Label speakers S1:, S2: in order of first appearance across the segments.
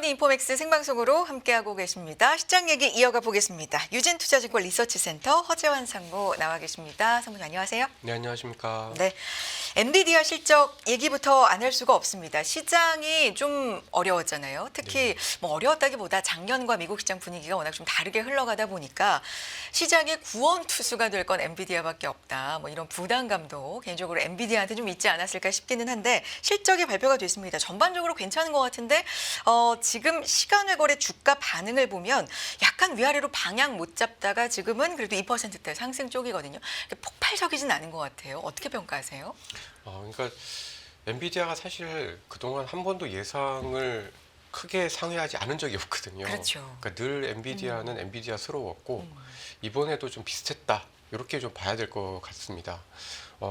S1: 굿모닝 인포맥스 생방송으로 함께하고 계십니다. 시장 얘기 이어가 보겠습니다. 유진투자증권 리서치센터 허재환 상무 나와 계십니다. 상무님 안녕하세요.
S2: 네, 안녕하십니까.
S1: 네, 엔비디아 실적 얘기부터 안 할 수가 없습니다. 시장이 좀 어려웠잖아요. 특히 뭐 어려웠다기보다 작년과 미국 시장 분위기가 워낙 좀 다르게 흘러가다 보니까 시장의 구원투수가 될 건 엔비디아밖에 없다. 뭐 이런 부담감도 개인적으로 엔비디아한테 좀 있지 않았을까 싶기는 한데 실적이 발표가 됐습니다. 전반적으로 괜찮은 것 같은데 지금 시간외 거래 주가 반응을 보면 약간 위아래로 방향 못 잡다가 지금은 그래도 2%대 상승 쪽이거든요. 폭발적이진 않은 것 같아요. 어떻게 평가하세요?
S2: 그러니까 엔비디아가 사실 그동안 한 번도 예상을 크게 상회하지 않은 적이 없거든요.
S1: 그렇죠.
S2: 그러니까 늘 엔비디아는 엔비디아스러웠고 이번에도 좀 비슷했다. 이렇게 좀 봐야 될 것 같습니다.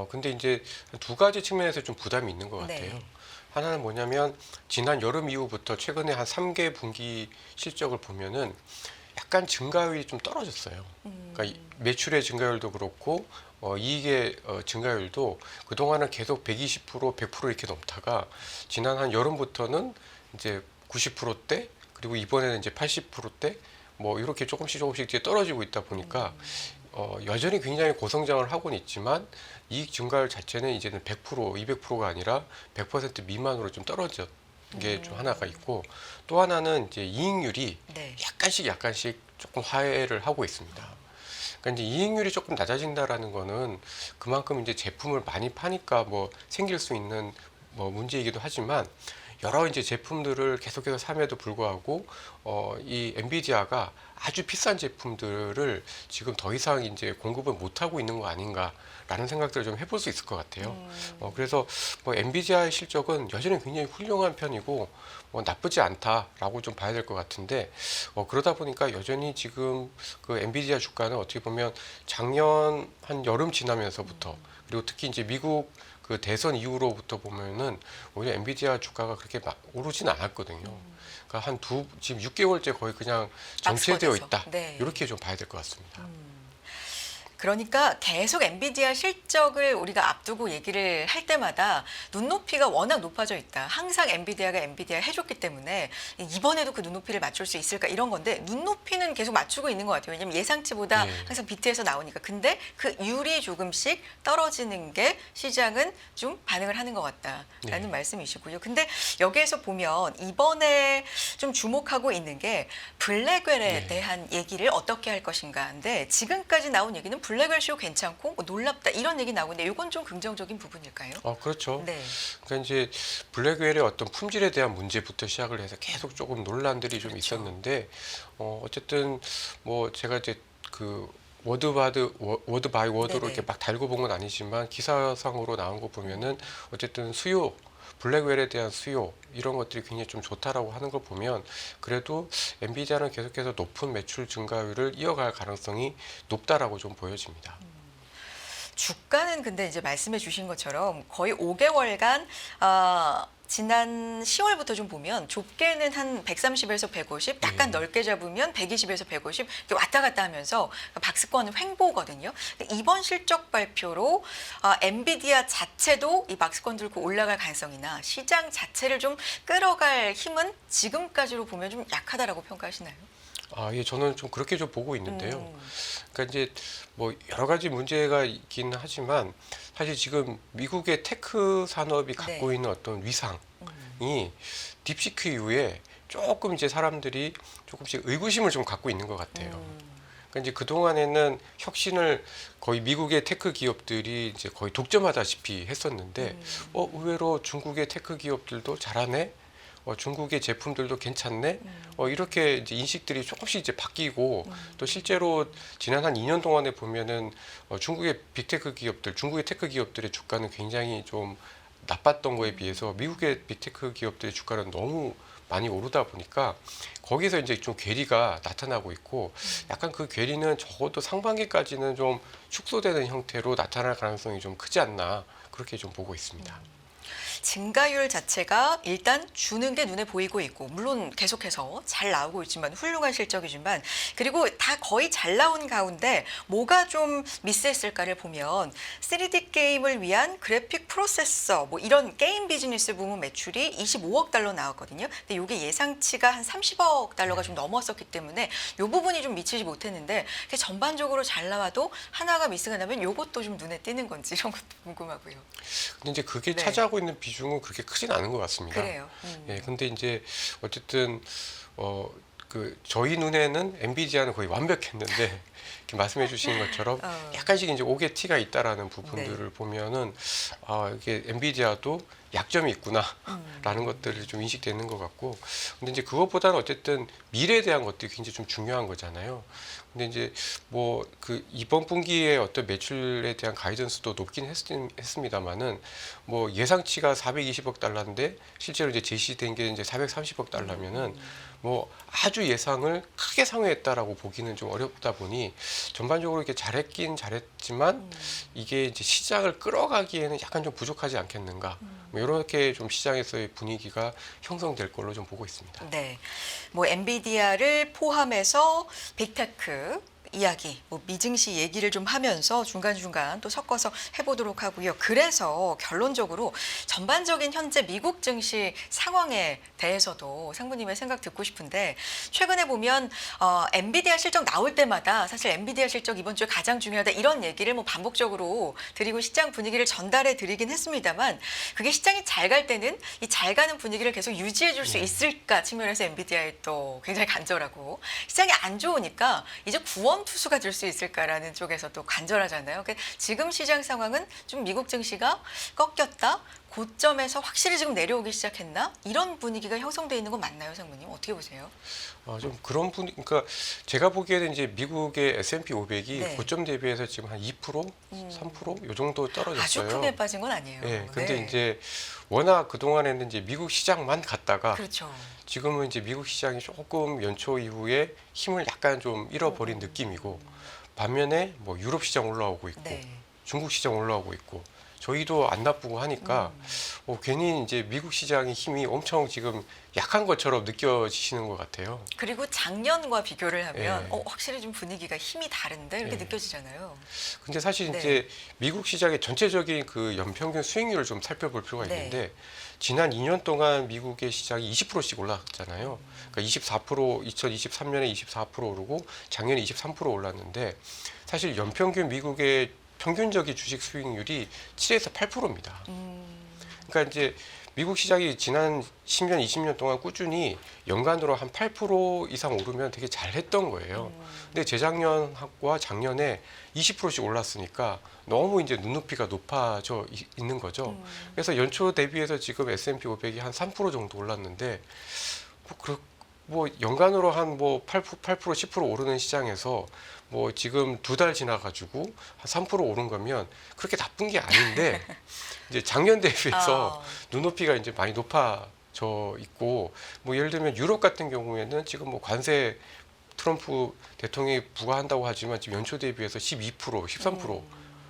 S2: 근데 이제 두 가지 측면에서 좀 부담이 있는 것 같아요.
S1: 네.
S2: 하나는 뭐냐면 지난 여름 이후부터 최근에 한 3개 분기 실적을 보면은 약간 증가율이 좀 떨어졌어요. 그러니까 매출의 증가율도 그렇고 이익의 증가율도 그동안은 계속 120%, 100% 이렇게 넘다가 지난 한 여름부터는 이제 90%대 그리고 이번에는 이제 80%대 뭐 이렇게 조금씩 이제 떨어지고 있다 보니까 여전히 굉장히 고성장을 하고는 있지만 이익 증가율 자체는 이제는 100%, 200%가 아니라 100% 미만으로 좀 떨어졌 게 좀 하나가 있고 또 하나는 이제 이익률이
S1: 네.
S2: 약간씩 조금 하회를 하고 있습니다. 그러니까 이제 이익률이 조금 낮아진다라는 거는 그만큼 이제 제품을 많이 파니까 뭐 생길 수 있는 뭐 문제이기도 하지만 여러 이제 제품들을 계속해서 삼에도 불구하고 이 엔비디아가 아주 비싼 제품들을 지금 더 이상 이제 공급을 못 하고 있는 거 아닌가라는 생각들을 좀 해볼 수 있을 것 같아요. 그래서 뭐 엔비디아의 실적은 여전히 굉장히 훌륭한 편이고 나쁘지 않다라고 좀 봐야 될 것 같은데 그러다 보니까 여전히 지금 그 엔비디아 주가는 어떻게 보면 작년 한 여름 지나면서부터 그리고 특히 이제 미국 그 대선 이후로부터 보면은 오히려 엔비디아 주가가 그렇게 막 오르진 않았거든요. 그러니까 지금 6개월째 거의 그냥 정체되어 있다.
S1: 네.
S2: 이렇게 좀 봐야 될 것 같습니다.
S1: 그러니까 계속 엔비디아 실적을 우리가 앞두고 얘기를 할 때마다 눈높이가 워낙 높아져 있다. 항상 엔비디아가 엔비디아 해줬기 때문에 이번에도 그 눈높이를 맞출 수 있을까 이런 건데 눈높이는 계속 맞추고 있는 것 같아요. 왜냐하면 예상치보다
S2: 네.
S1: 항상 비트에서 나오니까. 근데 그 율이 조금씩 떨어지는 게 시장은 좀 반응을 하는 것 같다라는
S2: 네.
S1: 말씀이시고요. 근데 여기에서 보면 이번에 좀 주목하고 있는 게 블랙웰에
S2: 네.
S1: 대한 얘기를 어떻게 할 것인가인데 지금까지 나온 얘기는 블랙웰 쇼 괜찮고 뭐 놀랍다 이런 얘기 나오는데 이건 좀 긍정적인 부분일까요?
S2: 그렇죠.
S1: 네.
S2: 그러니까 이제 블랙웰의 어떤 품질에 대한 문제부터 시작을 해서 계속 조금 논란들이 좀
S1: 그렇죠.
S2: 있었는데 어쨌든 뭐 제가 이제 그 워드 바이 워드로
S1: 네네.
S2: 이렇게 막 달고 본 건 아니지만 기사상으로 나온 거 보면은 어쨌든 블랙웰에 대한 수요 이런 것들이 굉장히 좀 좋다라고 하는 걸 보면 그래도 엔비디아는 계속해서 높은 매출 증가율을 이어갈 가능성이 높다라고 좀 보여집니다.
S1: 주가는 근데 이제 말씀해 주신 것처럼 거의 5개월간 지난 10월부터 좀 보면 좁게는 한 130에서 150, 약간
S2: 네.
S1: 넓게 잡으면 120에서 150 이렇게 왔다 갔다 하면서 박스권은 횡보거든요. 이번 실적 발표로 엔비디아 자체도 이 박스권 들고 올라갈 가능성이나 시장 자체를 좀 끌어갈 힘은 지금까지로 보면 좀 약하다라고 평가하시나요?
S2: 예, 저는 좀 그렇게 좀 보고 있는데요. 그러니까 이제 뭐 여러 가지 문제가 있긴 하지만 사실 지금 미국의 테크 산업이 갖고
S1: 네.
S2: 있는 어떤 위상이 딥시크 이후에 조금 이제 사람들이 조금씩 의구심을 좀 갖고 있는 것 같아요. 그러니까 이제 그동안에는 혁신을 거의 미국의 테크 기업들이 이제 거의 독점하다시피 했었는데 의외로 중국의 테크 기업들도 잘하네. 중국의 제품들도 괜찮네. 이렇게 이제 인식들이 조금씩 이제 바뀌고 또 실제로 지난 한 2년 동안에 보면은 중국의 빅테크 기업들, 중국의 테크 기업들의 주가는 굉장히 좀 나빴던 거에 비해서 미국의 빅테크 기업들의 주가는 너무 많이 오르다 보니까 거기서 이제 좀 괴리가 나타나고 있고 약간 그 괴리는 적어도 상반기까지는 좀 축소되는 형태로 나타날 가능성이 좀 크지 않나 그렇게 좀 보고 있습니다.
S1: 증가율 자체가 일단 주는 게 눈에 보이고 있고 물론 계속해서 잘 나오고 있지만 훌륭한 실적이지만 그리고 다 거의 잘 나온 가운데 뭐가 좀 미스했을까를 보면 3D 게임을 위한 그래픽 프로세서 뭐 이런 게임 비즈니스 부문 매출이 25억 달러 나왔거든요. 근데 이게 예상치가 한 30억 달러가 좀 넘었었기 때문에 이 부분이 좀 미치지 못했는데 전반적으로 잘 나와도 하나가 미스가 나면 이것도 좀 눈에 띄는 건지 이런 것도 궁금하고요.
S2: 근데 이제 그게
S1: 네.
S2: 차지하고 있는 비중은 그렇게 크진 않은 것 같습니다.
S1: 그래요.
S2: 예, 근데 이제 어쨌든 저희 눈에는 엔비디아는 거의 완벽했는데 이렇게 말씀해 주신 것처럼 약간씩 이제 옥의 티가 있다라는 부분들을 보면은 이게 엔비디아도 약점이 있구나라는 것들이 좀 인식되는 것 같고, 근데 이제 그것보다는 어쨌든 미래에 대한 것들이 굉장히 좀 중요한 거잖아요. 근데 이제 뭐 그 이번 분기에 어떤 매출에 대한 가이던스도 높긴 했습니다만은 뭐 예상치가 420억 달러인데 실제로 이제 제시된 게 이제 430억 달러면은 뭐 아주 예상을 크게 상회했다라고 보기는 좀 어렵다 보니 전반적으로 이렇게 잘했긴 잘했지만 이게 이제 시장을 끌어가기에는 약간 좀 부족하지 않겠는가. 뭐 이렇게 좀 시장에서의 분위기가 형성될 걸로 좀 보고 있습니다.
S1: 네, 뭐 엔비디아를 포함해서 빅테크 이야기, 뭐 미증시 얘기를 좀 하면서 중간중간 또 섞어서 해보도록 하고요. 그래서 결론적으로 전반적인 현재 미국 증시 상황에 대해서도 상무님의 생각 듣고 싶은데 최근에 보면 엔비디아 실적 나올 때마다 사실 엔비디아 실적 이번 주에 가장 중요하다 이런 얘기를 뭐 반복적으로 드리고 시장 분위기를 전달해 드리긴 했습니다만 그게 시장이 잘 갈 때는 이 잘 가는 분위기를 계속 유지해 줄 수 있을까 측면에서 엔비디아에 또 굉장히 간절하고 시장이 안 좋으니까 이제 구원 투수가 될 수 있을까라는 쪽에서 또 간절하잖아요. 그러니까 지금 시장 상황은 좀 미국 증시가 꺾였다. 고점에서 확실히 지금 내려오기 시작했나? 이런 분위기가 형성돼 있는 건 맞나요, 상무님? 어떻게 보세요?
S2: 좀 그런 분위기, 그러니까 제가 보기에는 이제 미국의 S&P 500이
S1: 네.
S2: 고점 대비해서 지금 한 2%, 3%? 요 정도 떨어졌어요.
S1: 아주 크게 빠진 건 아니에요.
S2: 예, 근데
S1: 네.
S2: 이제 워낙 그동안에는 이제 미국 시장만 갔다가
S1: 그렇죠.
S2: 지금은 이제 미국 시장이 조금 연초 이후에 힘을 약간 좀 잃어버린 느낌이고, 반면에 뭐 유럽 시장 올라오고 있고
S1: 네.
S2: 중국 시장 올라오고 있고 저희도 안 나쁘고 하니까 괜히 이제 미국 시장의 힘이 엄청 지금 약한 것처럼 느껴지시는 것 같아요.
S1: 그리고 작년과 비교를 하면
S2: 예.
S1: 확실히 좀 분위기가 힘이 다른데 이렇게
S2: 예.
S1: 느껴지잖아요.
S2: 근데 사실
S1: 네.
S2: 이제 미국 시장의 전체적인 그 연평균 수익률을 좀 살펴볼 필요가
S1: 네.
S2: 있는데 지난 2년 동안 미국의 시장이 20%씩 올랐잖아요. 그러니까 24% 2023년에 24% 오르고 작년에 23% 올랐는데 사실 연평균 미국의 평균적인 주식 수익률이 7에서 8%입니다. 그러니까 이제 미국 시장이 지난 10년, 20년 동안 꾸준히 연간으로 한 8% 이상 오르면 되게 잘했던 거예요. 근데 재작년과 작년에 20%씩 올랐으니까 너무 이제 눈높이가 높아져 있는 거죠. 그래서 연초 대비해서 지금 S&P 500이 한 3% 정도 올랐는데 뭐 연간으로 한 뭐 8%, 10% 오르는 시장에서 뭐 지금 2달 지나가지고 한 3% 오른 거면 그렇게 나쁜 게 아닌데 이제 작년 대비해서 눈높이가 이제 많이 높아져 있고 뭐 예를 들면 유럽 같은 경우에는 지금 뭐 관세 트럼프 대통령이 부과한다고 하지만 지금 연초 대비해서 12%, 13%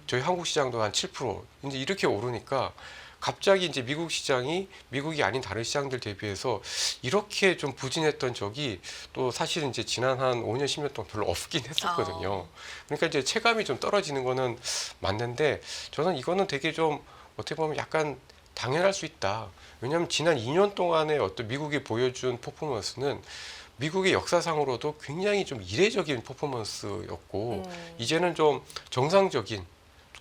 S2: 저희 한국 시장도 한 7% 이제 이렇게 오르니까 갑자기 이제 미국 시장이 미국이 아닌 다른 시장들 대비해서 이렇게 좀 부진했던 적이 또 사실은 이제 지난 한 5년, 10년 동안 별로 없긴 했었거든요. 그러니까 이제 체감이 좀 떨어지는 거는 맞는데 저는 이거는 되게 좀 어떻게 보면 약간 당연할 수 있다. 왜냐하면 지난 2년 동안의 어떤 미국이 보여준 퍼포먼스는 미국의 역사상으로도 굉장히 좀 이례적인 퍼포먼스였고 이제는 좀 정상적인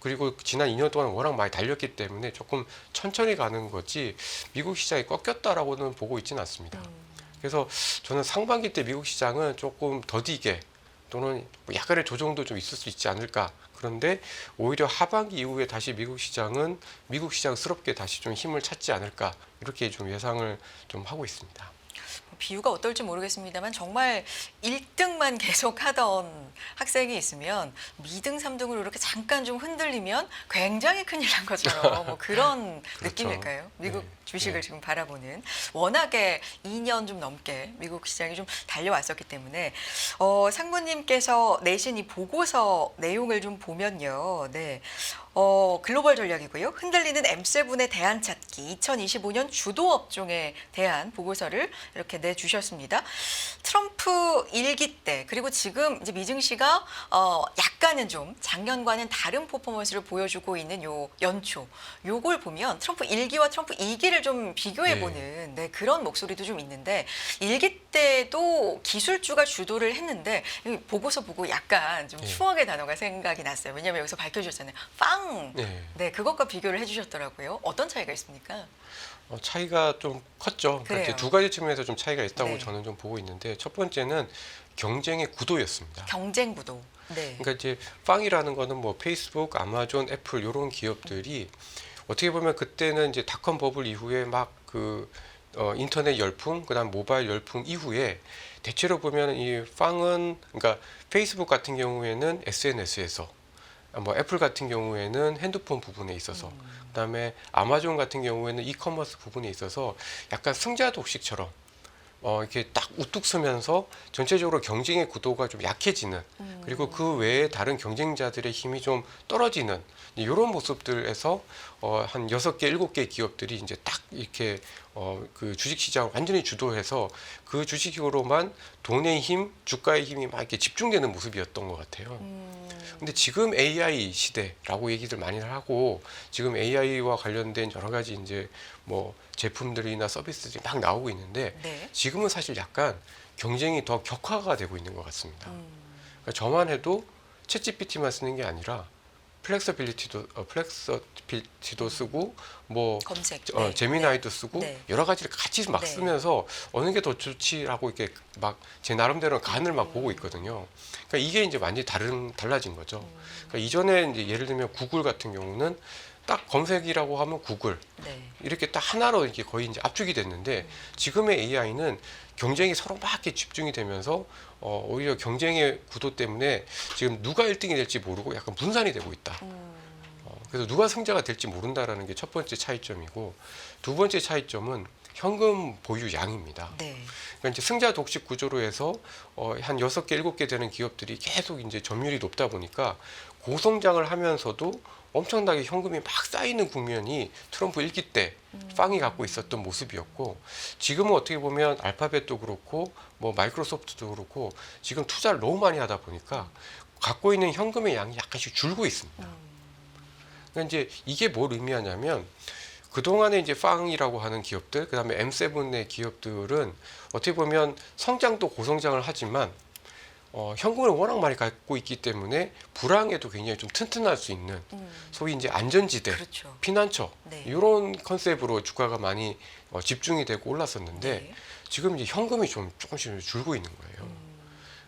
S2: 그리고 지난 2년 동안 워낙 많이 달렸기 때문에 조금 천천히 가는 거지 미국 시장이 꺾였다라고는 보고 있지는 않습니다. 그래서 저는 상반기 때 미국 시장은 조금 더디게 또는 뭐 약간의 조정도 좀 있을 수 있지 않을까. 그런데 오히려 하반기 이후에 다시 미국 시장은 미국 시장스럽게 다시 좀 힘을 찾지 않을까 이렇게 좀 예상을 좀 하고 있습니다.
S1: 비유가 어떨지 모르겠습니다만 정말 1등만 계속 하던 학생이 있으면 2등, 3등으로 이렇게 잠깐 좀 흔들리면 굉장히 큰일 난 것처럼 뭐 그런
S2: 그렇죠.
S1: 느낌일까요? 미국
S2: 네.
S1: 주식을
S2: 네.
S1: 지금 바라보는 워낙에 2년 좀 넘게 미국 시장이 좀 달려왔었기 때문에 상무님께서 내신 이 보고서 내용을 좀 보면요. 네. 글로벌 전략이고요. 흔들리는 M7의 대안 찾기 2025년 주도 업종에 대한 보고서를 이렇게 내주셨습니다. 트럼프 일기 때 그리고 지금 이제 미증 시가 약간은 좀 작년과는 다른 퍼포먼스를 보여주고 있는 요 연초 요걸 보면 트럼프 일기와 트럼프 이기를 좀 비교해보는 네, 그런 목소리도 좀 있는데 일기 때도 기술주가 주도를 했는데 이 보고서 보고 약간 좀 추억의 단어가 생각이 났어요. 왜냐하면 여기서 밝혀주셨잖아요. 빵. 네, 그것과 비교를 해주셨더라고요. 어떤 차이가 있습니까?
S2: 차이가 좀 컸죠. 그러니까 이제
S1: 그래요.
S2: 두 가지 측면에서 좀 차이가 있다고
S1: 네.
S2: 저는 좀 보고 있는데 첫 번째는 경쟁의 구도였습니다.
S1: 경쟁 구도. 네.
S2: 그러니까 이제 빵이라는 거는 뭐 페이스북, 아마존, 애플 이런 기업들이 어떻게 보면 그때는 이제 닷컴 버블 이후에 막 그 인터넷 열풍, 그다음 모바일 열풍 이후에 대체로 보면 이 빵은 그러니까 페이스북 같은 경우에는 SNS에서 뭐 애플 같은 경우에는 핸드폰 부분에 있어서 그다음에 아마존 같은 경우에는 이커머스 부분에 있어서 약간 승자 독식처럼 이렇게 딱 우뚝 서면서 전체적으로 경쟁의 구도가 좀 약해지는 그리고 그 외에 다른 경쟁자들의 힘이 좀 떨어지는 이런 모습들에서 한 6개, 7개 기업들이 이제 딱 이렇게 그 주식시장을 완전히 주도해서 그 주식으로만 돈의 힘, 주가의 힘이 막 이렇게 집중되는 모습이었던 것 같아요. 근데 지금 AI 시대라고 얘기들 많이 하고 지금 AI와 관련된 여러 가지 이제 뭐 제품들이나 서비스들이 막 나오고 있는데
S1: 네.
S2: 지금은 사실 약간 경쟁이 더 격화가 되고 있는 것 같습니다. 그러니까 저만 해도 챗GPT만 쓰는 게 아니라 플렉서빌리티도 쓰고 뭐
S1: 검색.
S2: 제미나이도 쓰고
S1: 네.
S2: 여러 가지를 같이 막
S1: 네.
S2: 쓰면서 어느 게 더 좋지라고 이렇게 막 제 나름대로 간을 막 보고 있거든요. 그러니까 이게 이제 완전히 달라진 거죠. 그러니까 이전에 이제 예를 들면 구글 같은 경우는 딱 검색이라고 하면 구글
S1: 네.
S2: 이렇게 딱 하나로 이렇게 거의 이제 압축이 됐는데 지금의 AI는 경쟁이 서로 막 이렇게 집중이 되면서 오히려 경쟁의 구도 때문에 지금 누가 1등이 될지 모르고 약간 분산이 되고 있다. 그래서 누가 승자가 될지 모른다라는 게 첫 번째 차이점이고 두 번째 차이점은 현금 보유 양입니다.
S1: 네.
S2: 그러니까 이제 승자 독식 구조로 해서 한 6개, 7개 되는 기업들이 계속 이제 점유율이 높다 보니까 고성장을 하면서도 엄청나게 현금이 막 쌓이는 국면이 트럼프 1기 때 빵이 갖고 있었던 모습이었고 지금은 어떻게 보면 알파벳도 그렇고 뭐 마이크로소프트도 그렇고 지금 투자를 너무 많이 하다 보니까 갖고 있는 현금의 양이 약간씩 줄고 있습니다. 그러니까 이제 이게 뭘 의미하냐면 그동안에 이제 빵이라고 하는 기업들, 그다음에 M7의 기업들은 어떻게 보면 성장도 고성장을 하지만 현금을 워낙 많이 갖고 있기 때문에 불황에도 굉장히 좀 튼튼할 수 있는 소위 이제 안전지대,
S1: 그렇죠.
S2: 피난처
S1: 네.
S2: 이런 컨셉으로 주가가 많이 집중이 되고 올랐었는데
S1: 네.
S2: 지금 이제 현금이 좀 조금씩 줄고 있는 거예요.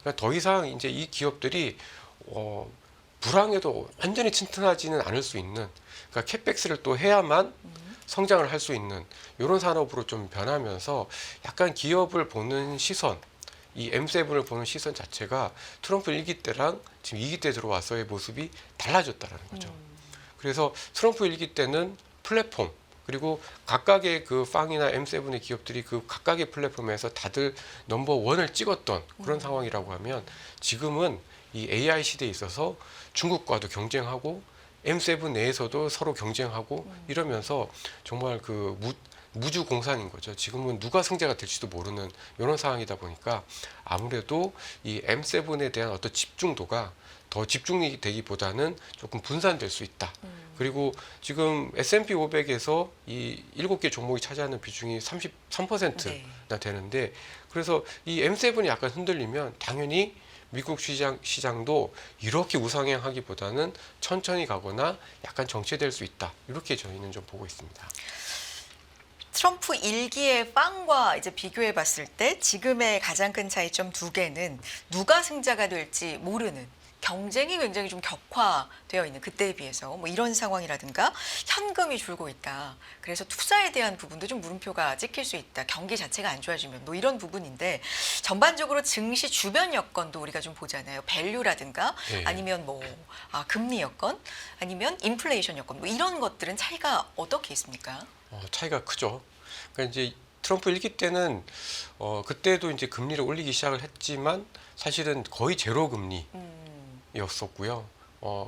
S2: 그러니까 더 이상 이제 이 기업들이 불황에도 완전히 튼튼하지는 않을 수 있는 그러니까 캡백스를 또 해야만 성장을 할 수 있는 이런 산업으로 좀 변하면서 약간 기업을 보는 시선 이 M7을 보는 시선 자체가 트럼프 1기 때랑 지금 2기 때 들어와서의 모습이 달라졌다는 거죠. 그래서 트럼프 1기 때는 플랫폼 그리고 각각의 그 빵이나 M7의 기업들이 그 각각의 플랫폼에서 다들 넘버 원을 찍었던 그런 상황이라고 하면 지금은 이 AI 시대에 있어서 중국과도 경쟁하고 M7 내에서도 서로 경쟁하고 이러면서 정말 그 무주공산인 거죠. 지금은 누가 승자가 될지도 모르는 이런 상황이다 보니까 아무래도 이 M7에 대한 어떤 집중도가 더 집중이 되기보다는 조금 분산될 수 있다. 그리고 지금 S&P 500에서 이 7개 종목이 차지하는 비중이 33%나 되는데 그래서 이 M7이 약간 흔들리면 당연히 미국 시장도 이렇게 우상향하기보다는 천천히 가거나 약간 정체될 수 있다. 이렇게 저희는 좀 보고 있습니다.
S1: 트럼프 일기의 빵과 이제 비교해 봤을 때 지금의 가장 큰 차이점 두 개는 누가 승자가 될지 모르는 경쟁이 굉장히 좀 격화되어 있는 그때에 비해서 뭐 이런 상황이라든가 현금이 줄고 있다. 그래서 투자에 대한 부분도 좀 물음표가 찍힐 수 있다. 경기 자체가 안 좋아지면 뭐 이런 부분인데 전반적으로 증시 주변 여건도 우리가 좀 보잖아요. 밸류라든가
S2: 네.
S1: 아니면 뭐 금리 여건 아니면 인플레이션 여건 뭐 이런 것들은 차이가 어떻게 있습니까?
S2: 차이가 크죠. 그러니까 이제 트럼프 1기 때는 그때도 이제 금리를 올리기 시작을 했지만 사실은 거의 제로 금리였었고요.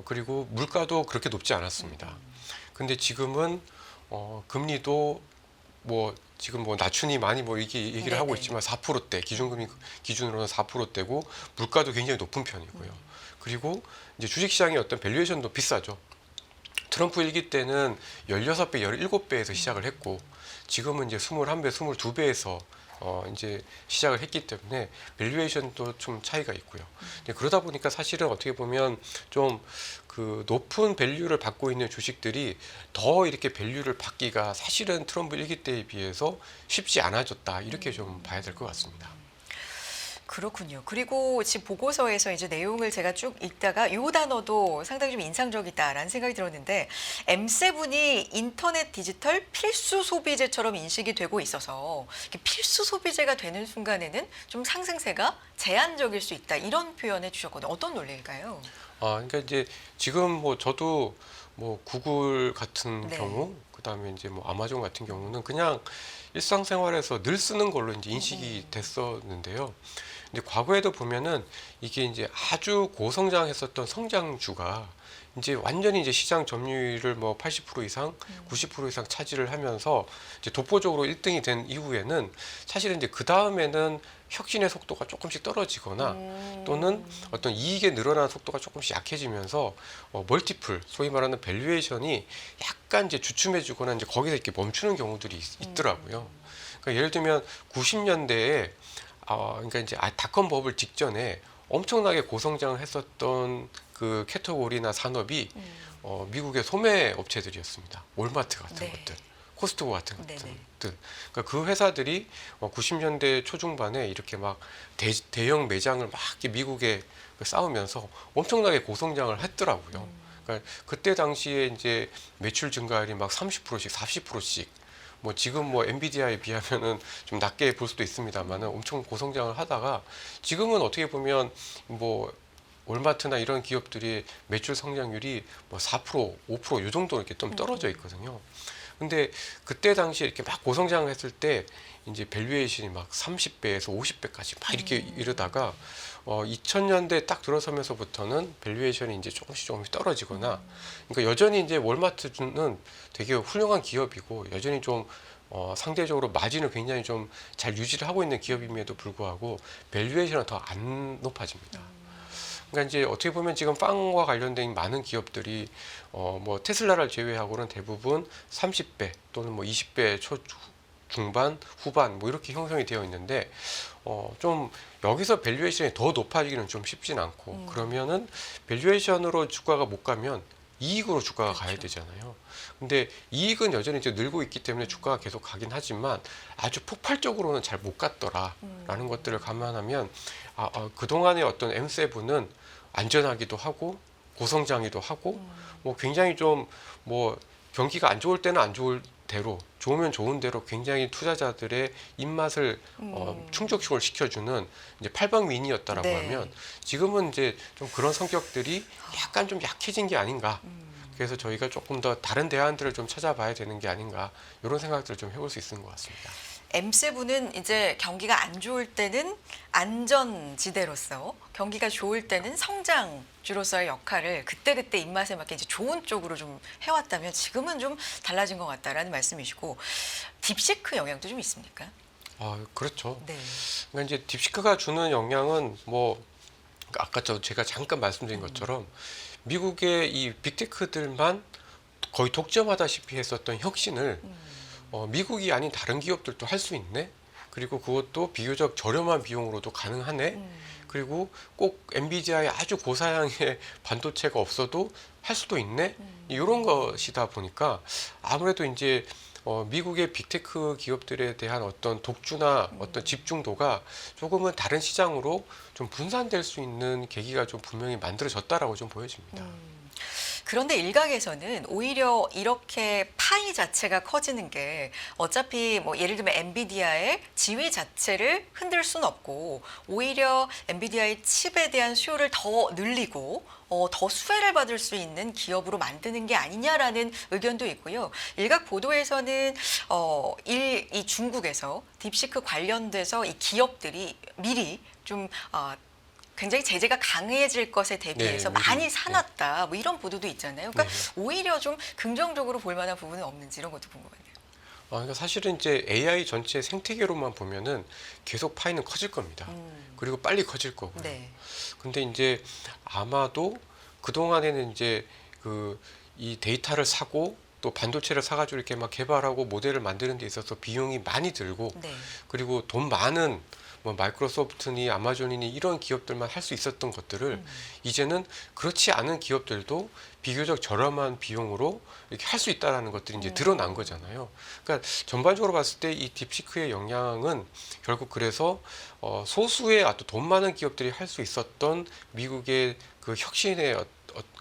S2: 그리고 물가도 그렇게 높지 않았습니다. 근데 지금은 금리도 뭐 지금 뭐 낮추니 많이 뭐 얘기를 하고
S1: 네네.
S2: 있지만 4%대 기준금리 기준으로는 4%대고 물가도 굉장히 높은 편이고요. 그리고 이제 주식시장의 어떤 밸류에이션도 비싸죠. 트럼프 일기 때는 16배, 17배에서 시작을 했고 지금은 이제 21배, 22배에서 이제 시작을 했기 때문에 밸류에이션도 좀 차이가 있고요. 이제 그러다 보니까 사실은 어떻게 보면 좀 그 높은 밸류를 받고 있는 주식들이 더 이렇게 밸류를 받기가 사실은 트럼프 일기 때에 비해서 쉽지 않아졌다. 이렇게 좀 봐야 될 것 같습니다.
S1: 그렇군요. 그리고 지금 보고서에서 이제 내용을 제가 쭉 읽다가 이 단어도 상당히 좀 인상적이다라는 생각이 들었는데 M7이 인터넷 디지털 필수 소비재처럼 인식이 되고 있어서 이렇게 필수 소비재가 되는 순간에는 좀 상승세가 제한적일 수 있다 이런 표현을 주셨거든요. 어떤 논리일까요?
S2: 그러니까 이제 지금 뭐 저도 뭐 구글 같은
S1: 네.
S2: 경우, 그다음에 이제 뭐 아마존 같은 경우는 그냥 일상생활에서 늘 쓰는 걸로 이제 인식이 됐었는데요. 근데 과거에도 보면은 이게 이제 아주 고성장했었던 성장주가 이제 완전히 이제 시장 점유율을 뭐 80% 이상, 90% 이상 차지를 하면서 이제 독보적으로 1등이 된 이후에는 사실은 이제 그 다음에는 혁신의 속도가 조금씩 떨어지거나 또는 어떤 이익에 늘어나는 속도가 조금씩 약해지면서 멀티플, 소위 말하는 밸류에이션이 약간 이제 주춤해지거나 이제 거기서 이렇게 멈추는 경우들이 있더라고요. 그러니까 예를 들면 90년대에 그러니까 이제 닷컴 버블 직전에 엄청나게 고성장을 했었던 그 캐터고리나 산업이 미국의 소매 업체들이었습니다. 월마트 같은
S1: 네.
S2: 것들, 코스트코 같은
S1: 네네.
S2: 것들. 그러니까 그 회사들이 90년대 초중반에 이렇게 막 대형 매장을 막 이렇게 미국에 쌓으면서 엄청나게 고성장을 했더라고요. 그러니까 그때 당시에 이제 매출 증가율이 막 30%씩, 40%씩 뭐 지금 뭐 엔비디아에 비하면은 좀 낮게 볼 수도 있습니다만은 엄청 고성장을 하다가 지금은 어떻게 보면 뭐 월마트나 이런 기업들이 매출 성장률이 뭐 4%, 5%이 정도 이렇게 좀 떨어져 있거든요. 근데 그때 당시에 이렇게 막 고성장을 했을 때 이제 밸류에이션이 막 30배에서 50배까지 막 이렇게 이르다가 2000년대 딱 들어서면서부터는 밸류에이션이 이제 조금씩 떨어지거나 그러니까 여전히 이제 월마트는 되게 훌륭한 기업이고 여전히 좀 상대적으로 마진을 굉장히 좀 잘 유지를 하고 있는 기업임에도 불구하고 밸류에이션은 더 안 높아집니다. 그러니까 이제 어떻게 보면 지금 빵과 관련된 많은 기업들이 뭐 테슬라를 제외하고는 대부분 30배 또는 뭐 20배 중반, 후반 뭐 이렇게 형성이 되어 있는데 좀 여기서 밸류에이션이 더 높아지기는 좀 쉽진 않고 그러면은 밸류에이션으로 주가가 못 가면 이익으로 주가가
S1: 그렇죠.
S2: 가야 되잖아요. 근데 이익은 여전히 이제 늘고 있기 때문에 주가가 계속 가긴 하지만 아주 폭발적으로는 잘 못 갔더라라는 것들을 감안하면 그동안의 어떤 M7은 안전하기도 하고 고성장이기도 하고 뭐 굉장히 좀 뭐 경기가 안 좋을 때는 안 좋을 대로 좋으면 좋은 대로 굉장히 투자자들의 입맛을 충족을 시켜주는 이제 팔방미인이었다라고
S1: 네.
S2: 하면 지금은 이제 좀 그런 성격들이 약간 좀 약해진 게 아닌가. 그래서 저희가 조금 더 다른 대안들을 좀 찾아봐야 되는 게 아닌가 이런 생각들을 좀 해볼 수 있는 것 같습니다.
S1: M7은 이제 경기가 안 좋을 때는 안전지대로서 경기가 좋을 때는 성장주로서의 역할을 그때그때 입맛에 맞게 이제 좋은 쪽으로 좀 해왔다면 지금은 좀 달라진 것 같다라는 말씀이시고 딥시크 영향도 좀 있습니까?
S2: 그렇죠.
S1: 네.
S2: 그러니까 이제 딥시크가 주는 영향은 뭐 아까 제가 잠깐 말씀드린 것처럼 미국의 이 빅테크들만 거의 독점하다시피 했었던 혁신을 미국이 아닌 다른 기업들도 할 수 있네. 그리고 그것도 비교적 저렴한 비용으로도 가능하네. 그리고 꼭 엔비디아의 아주 고사양의 반도체가 없어도 할 수도 있네. 이런 것이다 보니까 아무래도 이제 미국의 빅테크 기업들에 대한 어떤 독주나 어떤 집중도가 조금은 다른 시장으로 좀 분산될 수 있는 계기가 좀 분명히 만들어졌다라고 좀 보여집니다.
S1: 그런데 일각에서는 오히려 이렇게 파이 자체가 커지는 게 어차피 뭐 예를 들면 엔비디아의 지위 자체를 흔들 수는 없고 오히려 엔비디아의 칩에 대한 수요를 더 늘리고 더 수혜를 받을 수 있는 기업으로 만드는 게 아니냐라는 의견도 있고요. 일각 보도에서는 이 중국에서 딥시크 관련돼서 이 기업들이 미리 좀 굉장히 제재가 강해질 것에 대비해서
S2: 네, 미리,
S1: 많이
S2: 네.
S1: 사놨다. 뭐 이런 보도도 있잖아요. 그러니까
S2: 네.
S1: 오히려 좀 긍정적으로 볼 만한 부분은 없는지 이런 것도 궁금하네요.
S2: 그러니까 사실은 이제 AI 전체 생태계로만 보면은 계속 파이는 커질 겁니다. 그리고 빨리 커질 거고요.
S1: 네.
S2: 근데 이제 아마도 그동안에는 이제 그 이 데이터를 사고 또 반도체를 사가지고 이렇게 막 개발하고 모델을 만드는 데 있어서 비용이 많이 들고
S1: 네.
S2: 그리고 돈 많은 뭐 마이크로소프트니 아마존이니 이런 기업들만 할 수 있었던 것들을 이제는 그렇지 않은 기업들도 비교적 저렴한 비용으로 이렇게 할 수 있다라는 것들이 이제 드러난 거잖아요. 그러니까 전반적으로 봤을 때 이 딥시크의 영향은 결국 그래서 소수의 아주 돈 많은 기업들이 할 수 있었던 미국의 그 혁신의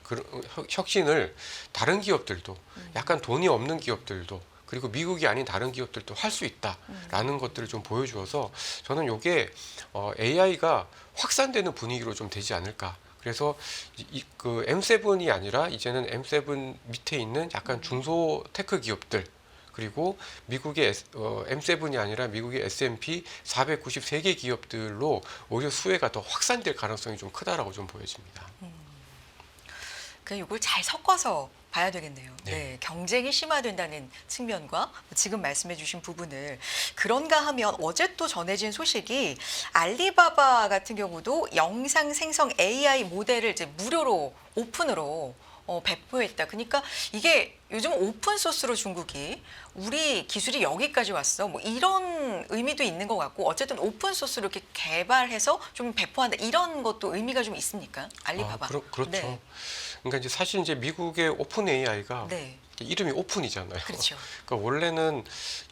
S2: 그 혁신을 다른 기업들도 약간 돈이 없는 기업들도 그리고 미국이 아닌 다른 기업들도 할 수 있다라는 것들을 좀 보여주어서 저는 이게 AI가 확산되는 분위기로 좀 되지 않을까. 그래서 그 M7이 아니라 이제는 M7 밑에 있는 약간 중소 테크 기업들 그리고 미국의 M7이 아니라 미국의 S&P 493개 기업들로 오히려 수혜가 더 확산될 가능성이 좀 크다라고 좀 보여집니다.
S1: 그냥 이걸 잘 섞어서 봐야 되겠네요.
S2: 네.
S1: 네, 경쟁이 심화된다는 측면과 지금 말씀해주신 부분을 그런가 하면 어제 또 전해진 소식이 알리바바 같은 경우도 영상 생성 AI 모델을 이제 무료로 오픈으로 배포했다. 그러니까 이게 요즘 오픈 소스로 중국이 우리 기술이 여기까지 왔어. 뭐 이런 의미도 있는 것 같고 어쨌든 오픈 소스로 이렇게 개발해서 좀 배포한다. 이런 것도 의미가 좀 있습니까? 알리바바.
S2: 그렇죠.
S1: 네.
S2: 그러니까 이제 사실 이제 미국의 오픈 AI가
S1: 네.
S2: 이름이 오픈이잖아요.
S1: 그렇죠.
S2: 그러니까 원래는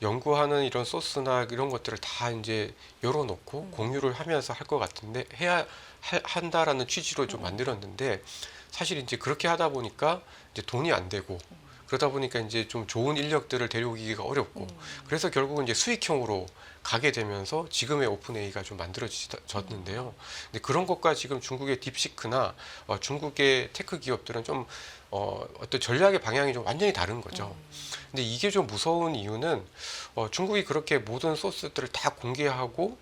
S2: 연구하는 이런 소스나 이런 것들을 다 이제 열어놓고 공유를 하면서 할 것 같은데 한다라는 취지로 좀 만들었는데 사실 이제 그렇게 하다 보니까 이제 돈이 안 되고 그러다 보니까 이제 좀 좋은 인력들을 데려오기가 어렵고 그래서 결국은 이제 수익형으로 가게 되면서 지금의 오픈 AI가 좀 만들어졌는데요. 근데 그런 것과 지금 중국의 딥시크나 중국의 테크 기업들은 좀 어떤 전략의 방향이 좀 완전히 다른 거죠. 근데 이게 좀 무서운 이유는 중국이 그렇게 모든 소스들을 다 공개하고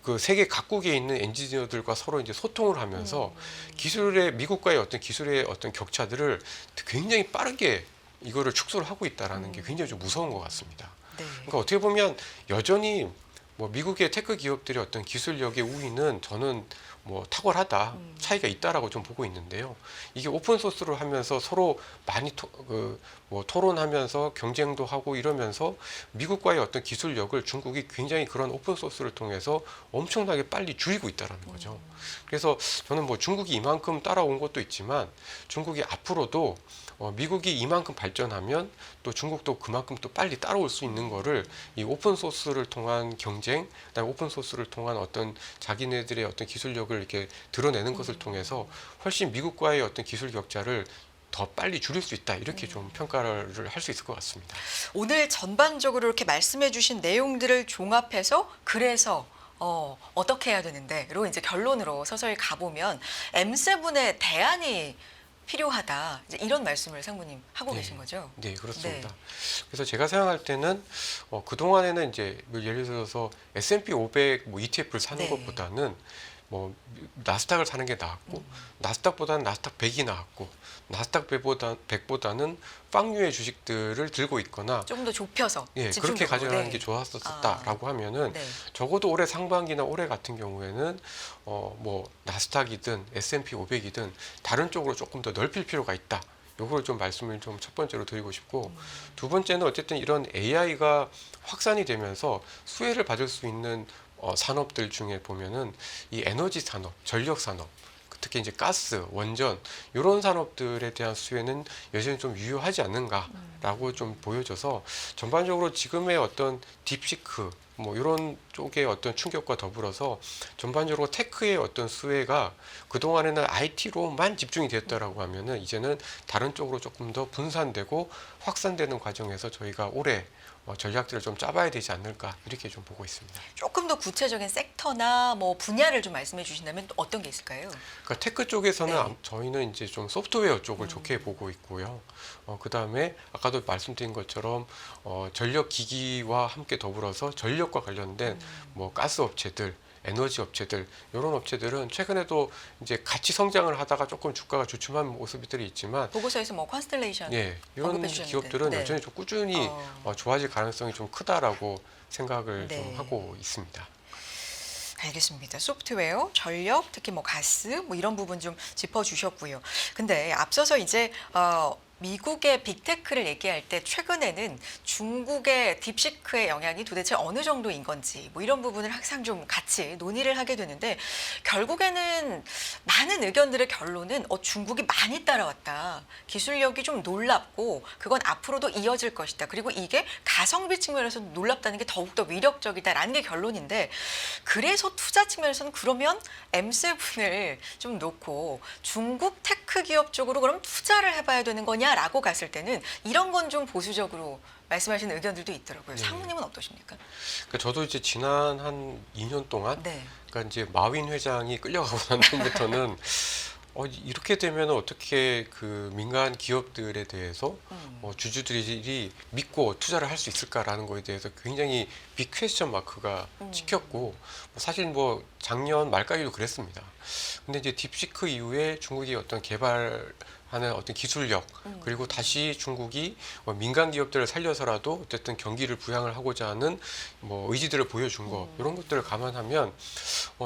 S2: 그 세계 각국에 있는 엔지니어들과 서로 이제 소통을 하면서 기술의 미국과의 어떤 기술의 어떤 격차들을 굉장히 빠르게 이거를 축소를 하고 있다라는 게 굉장히 좀 무서운 것 같습니다.
S1: 네.
S2: 그러니까 어떻게 보면 여전히 뭐 미국의 테크 기업들의 어떤 기술력의 우위는 저는 뭐 탁월하다 차이가 있다라고 좀 보고 있는데요. 이게 오픈 소스를 하면서 서로 많이 뭐 토론하면서 경쟁도 하고 이러면서 미국과의 어떤 기술력을 중국이 굉장히 그런 오픈 소스를 통해서 엄청나게 빨리 줄이고 있다라는 거죠. 그래서 저는 뭐 중국이 이만큼 따라온 것도 있지만 중국이 앞으로도 미국이 이만큼 발전하면 또 중국도 그만큼 또 빨리 따라올 수 있는 거를 이 오픈 소스를 통한 경쟁, 그다음에 오픈 소스를 통한 어떤 자기네들의 어떤 기술력을 이렇게 드러내는 것을 통해서 훨씬 미국과의 어떤 기술 격차를 더 빨리 줄일 수 있다 이렇게 좀 평가를 할 수 있을 것 같습니다.
S1: 오늘 전반적으로 이렇게 말씀해 주신 내용들을 종합해서 그래서 어떻게 해야 되는데로 이제 결론으로 서서히 가보면 M7의 대안이 필요하다. 이제 이런 말씀을 상무님 하고 계신 거죠?
S2: 네, 그렇습니다.
S1: 네.
S2: 그래서 제가 생각할 때는 그동안에는 이제 뭐 예를 들어서 S&P 500 뭐 ETF를 사는
S1: 네.
S2: 것보다는 뭐 나스닥을 사는 게 나았고 나스닥보다는 나스닥 100이 나았고 나스닥 100보다는 빵류의 주식들을 들고 있거나
S1: 조금 더 좁혀서
S2: 그렇게
S1: 집중적으로.
S2: 가져가는
S1: 네.
S2: 게 좋았었다라고 하면은
S1: 네.
S2: 적어도 올해 상반기나 올해 같은 경우에는 뭐 나스닥이든 S&P 500이든 다른 쪽으로 조금 더 넓힐 필요가 있다. 요걸 좀 말씀을 좀 첫 번째로 드리고 싶고 두 번째는 어쨌든 이런 AI가 확산이 되면서 수혜를 받을 수 있는 산업들 중에 보면은 이 에너지 산업, 전력 산업, 특히 이제 가스, 원전 이런 산업들에 대한 수혜는 여전히 좀 유효하지 않는가라고 좀 보여져서 전반적으로 지금의 어떤 딥시크 뭐 이런 쪽의 어떤 충격과 더불어서 전반적으로 테크의 어떤 수혜가 그동안에는 IT로만 집중이 되었다라고 하면은 이제는 다른 쪽으로 조금 더 분산되고 확산되는 과정에서 저희가 올해 전략들을 좀 짜봐야 되지 않을까 이렇게 좀 보고 있습니다.
S1: 조금 더 구체적인 섹터나 뭐 분야를 좀 말씀해 주신다면 또 어떤 게 있을까요?
S2: 그러니까 테크 쪽에서는
S1: 네.
S2: 저희는 이제 좀 소프트웨어 쪽을 좋게 보고 있고요. 그 다음에 아까도 말씀드린 것처럼 전력 기기와 함께 더불어서 전력과 관련된 뭐 가스 업체들 에너지 업체들 이런 업체들은 최근에도 이제 같이 성장을 하다가 조금 주가가 주춤한 모습들이 있지만
S1: 보고서에서 뭐 컨스텔레이션
S2: 예, 이런
S1: 언급해 주셨는데.
S2: 기업들은
S1: 네.
S2: 여전히 좀 꾸준히 좋아질 가능성이 좀 크다라고 생각을
S1: 네.
S2: 좀 하고 있습니다.
S1: 알겠습니다. 소프트웨어, 전력, 특히 뭐 가스 뭐 이런 부분 좀 짚어주셨고요. 근데 앞서서 이제 미국의 빅테크를 얘기할 때 최근에는 중국의 딥시크의 영향이 도대체 어느 정도인 건지 뭐 이런 부분을 항상 좀 같이 논의를 하게 되는데 결국에는 많은 의견들의 결론은 중국이 많이 따라왔다. 기술력이 좀 놀랍고 그건 앞으로도 이어질 것이다. 그리고 이게 가성비 측면에서 놀랍다는 게 더욱더 위력적이다라는 게 결론인데 그래서 투자 측면에서는 그러면 M7을 좀 놓고 중국 테크 기업 쪽으로 그럼 투자를 해봐야 되는 거냐라고 갔을 때는 이런 건 좀 보수적으로 말씀하시는 의견들도 있더라고요.
S2: 네.
S1: 상무님은 어떠십니까?
S2: 그러니까 저도 이제 지난 한 2년 동안
S1: 네.
S2: 그러니까 이제 마윈 회장이 끌려가고 난 다음부터는 이렇게 되면 어떻게 그 민간 기업들에 대해서 주주들이 믿고 투자를 할 수 있을까라는 거에 대해서 굉장히 빅 퀘스천 마크가 찍혔고 사실 뭐 작년 말까지도 그랬습니다. 근데 이제 딥시크 이후에 중국이 어떤 개발하는 어떤 기술력 그리고 다시 중국이 민간 기업들을 살려서라도 어쨌든 경기를 부양을 하고자 하는 뭐 의지들을 보여준 거 이런 것들을 감안하면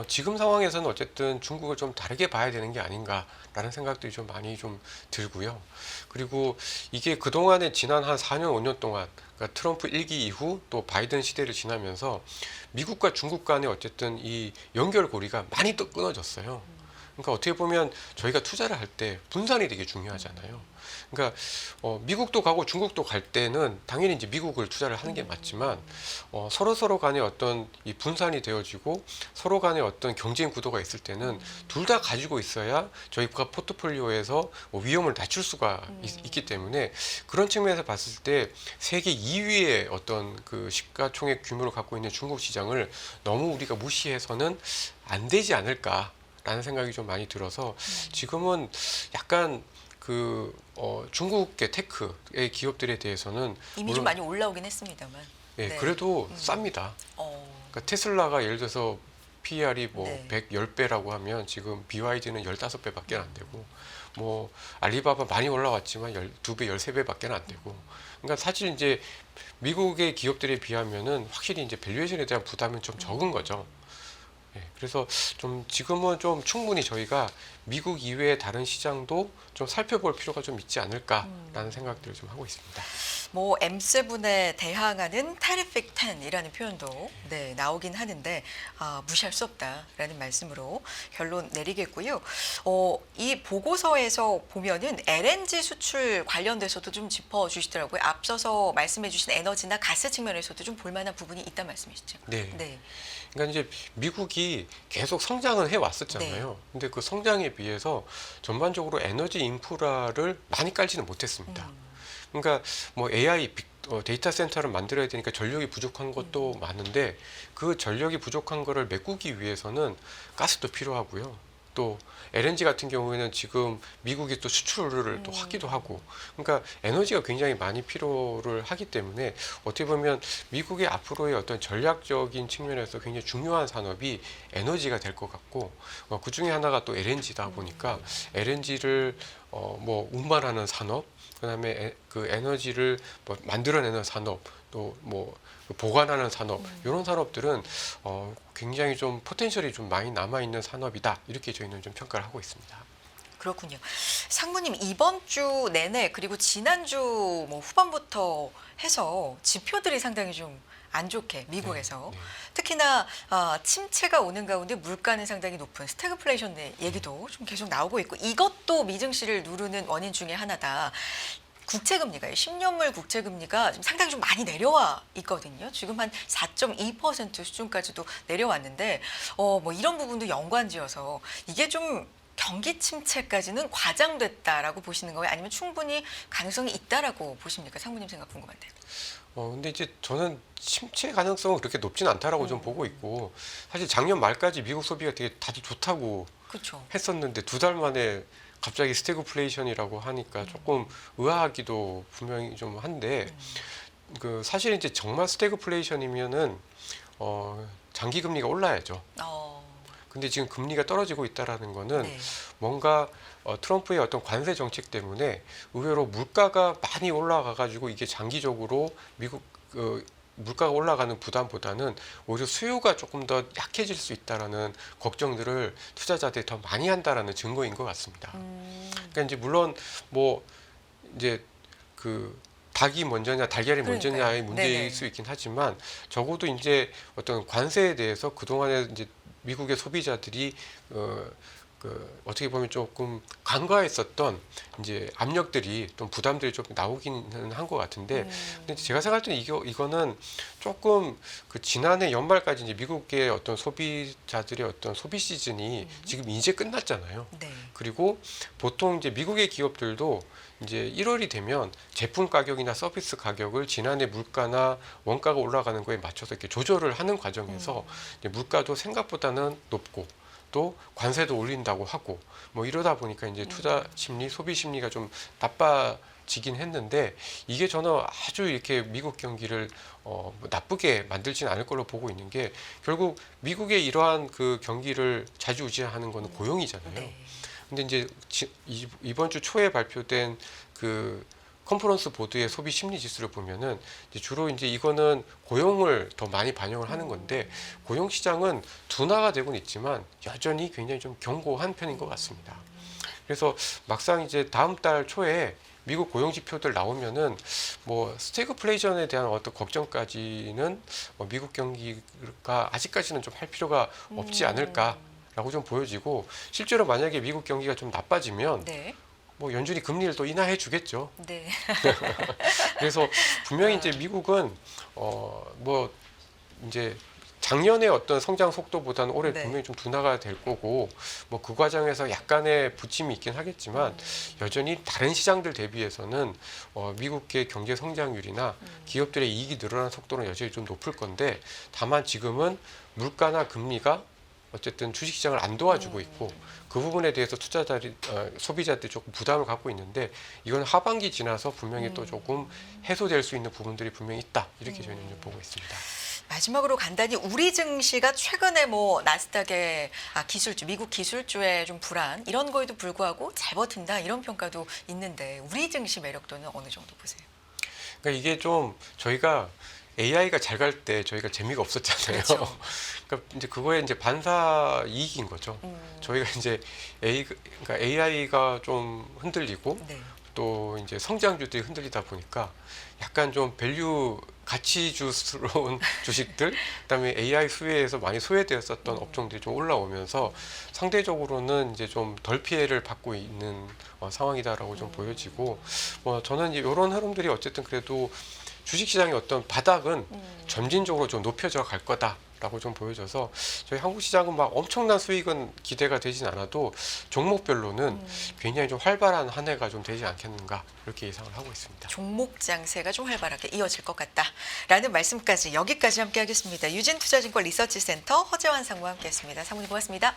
S2: 지금 상황에서는 어쨌든 중국을 좀 다르게 봐야 되는 게 아닌가라는 생각들이 좀 많이 좀 들고요. 그리고 이게 그동안에 지난 한 4년, 5년 동안 그러니까 트럼프 1기 이후 또 바이든 시대를 지나면서 미국과 중국 간의 어쨌든 이 연결고리가 많이 또 끊어졌어요. 그러니까 어떻게 보면 저희가 투자를 할 때 분산이 되게 중요하잖아요. 그러니까 미국도 가고 중국도 갈 때는 당연히 이제 미국을 투자를 하는 게 맞지만 서로 간에 어떤 이 분산이 되어지고 서로 간에 어떤 경쟁 구도가 있을 때는 둘 다 가지고 있어야 저희가 포트폴리오에서 위험을 낮출 수가 있기 때문에 그런 측면에서 봤을 때 세계 2위의 어떤 그 시가총액 규모를 갖고 있는 중국 시장을 너무 우리가 무시해서는 안 되지 않을까라는 생각이 좀 많이 들어서 지금은 약간 중국계 테크의 기업들에 대해서는
S1: 이미 좀 많이 올라오긴 했습니다만.
S2: 예,
S1: 네.
S2: 그래도 쌉니다. 그러니까 테슬라가 예를 들어서 PER이 뭐
S1: 네.
S2: 110배라고 하면 지금 BYD는 15배밖에 안 되고 뭐 알리바바 많이 올라왔지만 12배, 13배밖에 안 되고 그러니까 사실 이제 미국의 기업들에 비하면은 확실히 이제 밸류에이션에 대한 부담은 좀 적은 거죠. 예, 그래서 좀 지금은 좀 충분히 저희가 미국 이외의 다른 시장도 좀 살펴볼 필요가 좀 있지 않을까라는 생각들을 좀 하고 있습니다.
S1: 뭐 M7에 대항하는 Terrific 10이라는 표현도 네, 나오긴 하는데 무시할 수 없다라는 말씀으로 결론 내리겠고요. 이 보고서에서 보면은 LNG 수출 관련돼서도 좀 짚어주시더라고요. 앞서서 말씀해주신 에너지나 가스 측면에서도 좀 볼만한 부분이 있다 말씀이시죠.
S2: 네.
S1: 네.
S2: 그러니까 이제 미국이 계속 성장을 해 왔었잖아요.
S1: 네.
S2: 근데 그 성장에 비해서 전반적으로 에너지 인프라를 많이 깔지는 못했습니다. 그러니까 뭐 AI 데이터 센터를 만들어야 되니까 전력이 부족한 것도 많은데 그 전력이 부족한 거를 메꾸기 위해서는 가스도 필요하고요. 또 LNG 같은 경우에는 지금 미국이 또 수출을 또 하기도 하고 그러니까 에너지가 굉장히 많이 필요를 하기 때문에 어떻게 보면 미국의 앞으로의 어떤 전략적인 측면에서 굉장히 중요한 산업이 에너지가 될 것 같고 그 중에 하나가 또 LNG다 보니까 LNG를 뭐 운반하는 산업 그다음에 그 에너지를 뭐 만들어내는 산업 또 뭐 보관하는 산업 이런 산업들은 굉장히 좀 포텐셜이 좀 많이 남아 있는 산업이다 이렇게 저희는 좀 평가를 하고 있습니다.
S1: 그렇군요. 상무님 이번 주 내내 그리고 지난주 뭐 후반부터 해서 지표들이 상당히 좀 안 좋게 미국에서
S2: 네.
S1: 특히나 침체가 오는 가운데 물가는 상당히 높은 스태그플레이션 얘기도 좀 계속 나오고 있고 이것도 미증시를 누르는 원인 중에 하나다. 국채금리가 10년물 국채금리가 지금 상당히 좀 많이 내려와 있거든요. 지금 한 4.2% 수준까지도 내려왔는데 뭐 이런 부분도 연관지어서 이게 좀 경기 침체까지는 과장됐다라고 보시는 거예요? 아니면 충분히 가능성이 있다라고 보십니까? 상무님 생각 궁금한데요.
S2: 근데 이제 저는 침체 가능성은 그렇게 높지는 않다라고 좀 보고 있고 사실 작년 말까지 미국 소비가 되게 다들 좋다고
S1: 그렇죠.
S2: 했었는데 2달 만에 갑자기 스태그플레이션이라고 하니까 조금 의아하기도 분명히 좀 한데 사실 이제 정말 스태그플레이션이면은 장기 금리가 올라야죠. 근데 지금 금리가 떨어지고 있다라는 거는
S1: 네.
S2: 뭔가 트럼프의 어떤 관세 정책 때문에 의외로 물가가 많이 올라가 가지고 이게 장기적으로 미국 물가가 올라가는 부담보다는 오히려 수요가 조금 더 약해질 수 있다라는 걱정들을 투자자들이 더 많이 한다라는 증거인 것 같습니다. 그러니까 이제 물론 뭐 이제 그 닭이 먼저냐 달걀이
S1: 그러니까요.
S2: 먼저냐의 문제일
S1: 네네.
S2: 수 있긴 하지만 적어도 이제 어떤 관세에 대해서 그동안에 이제 미국의 소비자들이 어떻게 보면 조금 간과했었던 이제 압력들이 또 부담들이 좀 나오기는 한 것 같은데 근데 제가 생각할 때는 이거는 조금 그 지난해 연말까지 이제 미국의 어떤 소비자들의 어떤 소비 시즌이 지금 이제 끝났잖아요.
S1: 네.
S2: 그리고 보통 이제 미국의 기업들도 이제 1월이 되면 제품 가격이나 서비스 가격을 지난해 물가나 원가가 올라가는 거에 맞춰서 이렇게 조절을 하는 과정에서 이제 물가도 생각보다는 높고 또 관세도 올린다고 하고 뭐 이러다 보니까 이제 투자 심리, 소비 심리가 좀 나빠지긴 했는데 이게 저는 아주 이렇게 미국 경기를 뭐 나쁘게 만들지는 않을 걸로 보고 있는 게 결국 미국의 이러한 그 경기를 좌지우지하는 거는 고용이잖아요.
S1: 네.
S2: 근데 이제 이번 주 초에 발표된 그 컨퍼런스 보드의 소비 심리 지수를 보면은 이제 주로 이제 이거는 고용을 더 많이 반영을 하는 건데 고용 시장은 둔화가 되고는 있지만 여전히 굉장히 좀 견고한 편인 것 같습니다. 그래서 막상 이제 다음 달 초에 미국 고용 지표들 나오면은 뭐 스태그플레이션에 대한 어떤 걱정까지는 미국 경기가 아직까지는 좀 할 필요가 없지 않을까라고 좀 보여지고 실제로 만약에 미국 경기가 좀 나빠지면
S1: 네.
S2: 뭐 연준이 금리를 또 인하해 주겠죠.
S1: 네.
S2: 그래서 분명히 이제 미국은 뭐 이제 작년의 어떤 성장 속도보다는 올해
S1: 네.
S2: 분명히 좀 둔화가 될 거고 뭐 그 과정에서 약간의 부침이 있긴 하겠지만 여전히 다른 시장들 대비해서는 미국의 경제 성장률이나 기업들의 이익이 늘어나는 속도는 여전히 좀 높을 건데 다만 지금은 물가나 금리가 어쨌든 주식시장을 안 도와주고 있고 그 부분에 대해서 투자자들이 소비자들이 조금 부담을 갖고 있는데 이건 하반기 지나서 분명히 또 조금 해소될 수 있는 부분들이 분명히 있다 이렇게 저희는 좀 보고 있습니다.
S1: 마지막으로 간단히 우리 증시가 최근에 뭐 나스닥의 기술주, 미국 기술주의 좀 불안 이런 거에도 불구하고 잘 버틴다 이런 평가도 있는데 우리 증시 매력도는 어느 정도 보세요?
S2: 그러니까 이게 좀 저희가 AI가 잘 갈 때 저희가 재미가 없었잖아요.
S1: 그렇죠.
S2: 그러니까 이제 그거에 이제 반사 이익인 거죠. 저희가 이제 그러니까 AI가 좀 흔들리고
S1: 네.
S2: 또 이제 성장주들이 흔들리다 보니까 약간 좀 밸류 가치주스러운 주식들, 그다음에 AI 수혜에서 많이 소외되었었던 업종들이 좀 올라오면서 상대적으로는 이제 좀 덜 피해를 받고 있는 상황이다라고 좀 보여지고, 저는 이제 이런 흐름들이 어쨌든 그래도 주식시장의 어떤 바닥은 점진적으로 좀 높여져 갈 거다라고 좀 보여져서 저희 한국 시장은 막 엄청난 수익은 기대가 되진 않아도 종목별로는 굉장히 좀 활발한 한 해가 좀 되지 않겠는가 이렇게 예상을 하고 있습니다.
S1: 종목 장세가 좀 활발하게 이어질 것 같다라는 말씀까지 여기까지 함께하겠습니다. 유진투자증권 리서치센터 허재환 상무와 함께했습니다. 사모님 고맙습니다.